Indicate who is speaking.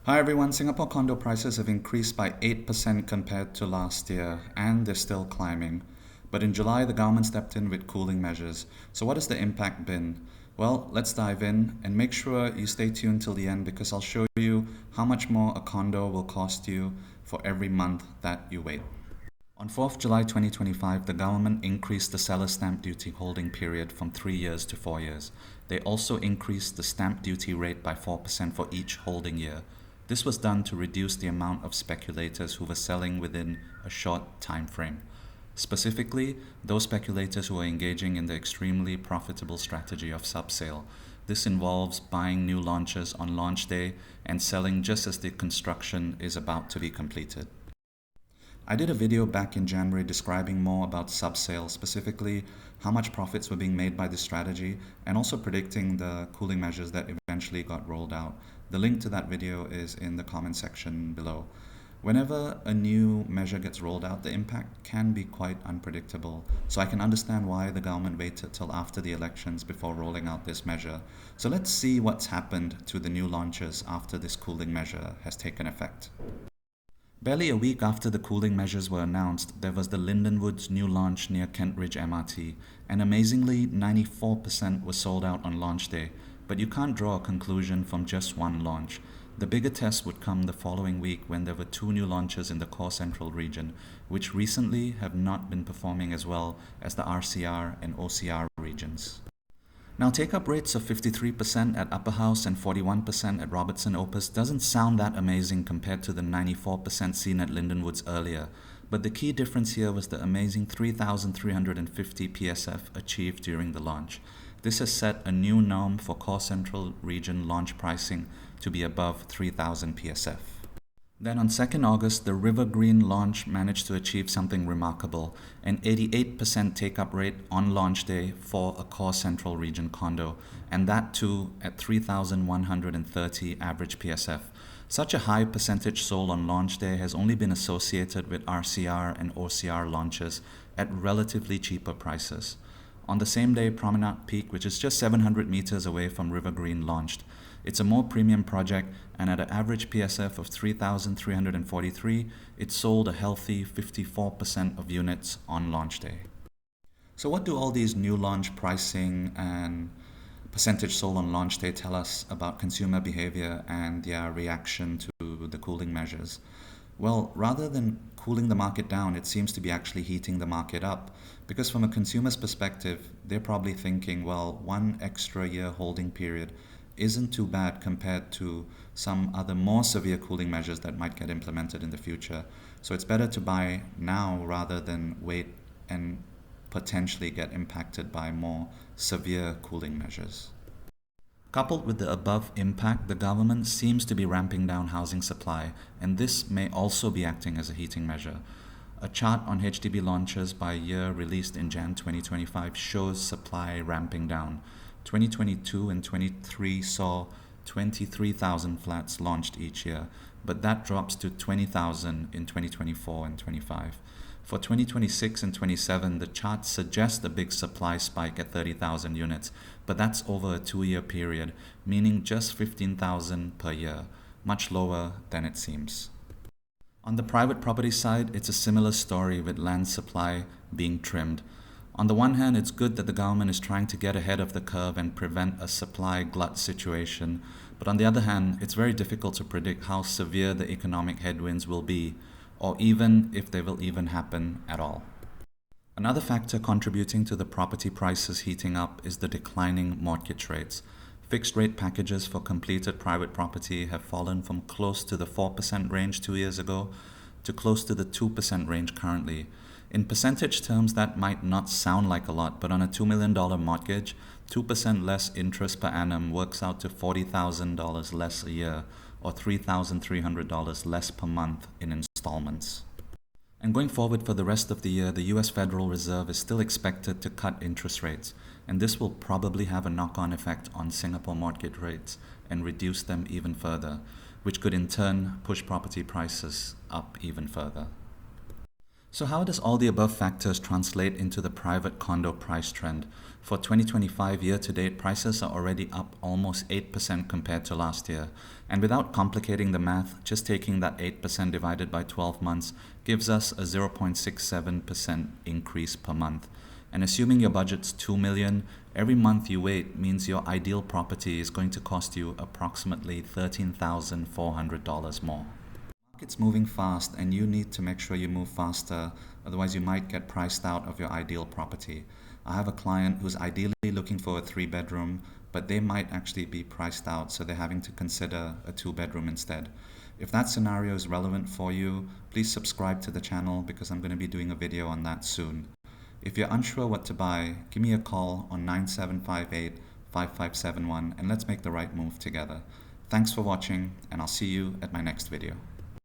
Speaker 1: Hi everyone, Singapore condo prices have increased by 8% compared to last year and they're still climbing. But in July, the government stepped in with cooling measures. So, what has the impact been? Well, let's dive in and make sure you stay tuned till the end because I'll show you how much more a condo will cost you for every month that you wait. On 4th July 2025, the government increased the seller stamp duty holding period from 3 years to 4 years. They also increased the stamp duty rate by 4% for each holding year. This was done to reduce the amount of speculators who were selling within a short time frame. Specifically, those speculators who are engaging in the extremely profitable strategy of subsale. This involves buying new launches on launch day and selling just as the construction is about to be completed. I did a video back in January describing more about subsale, specifically how much profits were being made by this strategy and also predicting the cooling measures that eventually got rolled out. The link to that video is in the comment section below. Whenever a new measure gets rolled out, the impact can be quite unpredictable. So I can understand why the government waited till after the elections before rolling out this measure. So let's see what's happened to the new launches after this cooling measure has taken effect. Barely a week after the cooling measures were announced, there was the Lindenwood's new launch near Kent Ridge MRT, and amazingly, 94% was sold out on launch day. But you can't draw a conclusion from just one launch. The bigger test would come the following week when there were two new launches in the core central region, which recently have not been performing as well as the RCR and OCR regions. Now, take-up rates of 53% at Upper House and 41% at Robertson Opus doesn't sound that amazing compared to the 94% seen at Lindenwoods earlier, but the key difference here was the amazing 3,350 PSF achieved during the launch. This has set a new norm for core central region launch pricing to be above 3,000 PSF. Then on 2nd August, the River Green launch managed to achieve something remarkable, an 88% take-up rate on launch day for a core central region condo, and that too at 3,130 average PSF. Such a high percentage sold on launch day has only been associated with RCR and OCR launches at relatively cheaper prices. On the same day, Promenade Peak, which is just 700 meters away from River Green, launched. It's a more premium project, and at an average PSF of 3,343, it sold a healthy 54% of units on launch day. So what do all these new launch pricing and percentage sold on launch day tell us about consumer behavior and their reaction to the cooling measures? Well, rather than cooling the market down, it seems to be actually heating the market up. Because from a consumer's perspective, they're probably thinking, well, one extra year holding period isn't too bad compared to some other more severe cooling measures that might get implemented in the future. So it's better to buy now rather than wait and potentially get impacted by more severe cooling measures. Coupled with the above impact, the government seems to be ramping down housing supply, and this may also be acting as a heating measure. A chart on HDB launches by year released in Jan 2025 shows supply ramping down. 2022 and 23 saw 23,000 flats launched each year, but that drops to 20,000 in 2024 and 25. For 2026 and 27, the chart suggests a big supply spike at 30,000 units, but that's over a 2-year period, meaning just 15,000 per year, much lower than it seems. On the private property side, it's a similar story with land supply being trimmed. On the one hand, it's good that the government is trying to get ahead of the curve and prevent a supply glut situation, but on the other hand, it's very difficult to predict how severe the economic headwinds will be, or even if they will even happen at all. Another factor contributing to the property prices heating up is the declining mortgage rates. Fixed rate packages for completed private property have fallen from close to the 4% range 2 years ago to close to the 2% range currently. In percentage terms, that might not sound like a lot, but on a $2 million mortgage, 2% less interest per annum works out to $40,000 less a year, or $3,300 less per month in installments. And going forward for the rest of the year, the US Federal Reserve is still expected to cut interest rates, and this will probably have a knock-on effect on Singapore mortgage rates and reduce them even further, which could in turn push property prices up even further. So how does all the above factors translate into the private condo price trend? For 2025 year-to-date, prices are already up almost 8% compared to last year. And without complicating the math, just taking that 8% divided by 12 months gives us a 0.67% increase per month. And assuming your budget's 2 million, every month you wait means your ideal property is going to cost you approximately $13,400 more. Market's moving fast and you need to make sure you move faster, otherwise you might get priced out of your ideal property. I have a client who's ideally looking for a 3-bedroom, but they might actually be priced out, so they're having to consider a 2-bedroom instead. If that scenario is relevant for you, please subscribe to the channel because I'm going to be doing a video on that soon. If you're unsure what to buy, give me a call on 9758-5571 and let's make the right move together. Thanks for watching, and I'll see you at my next video.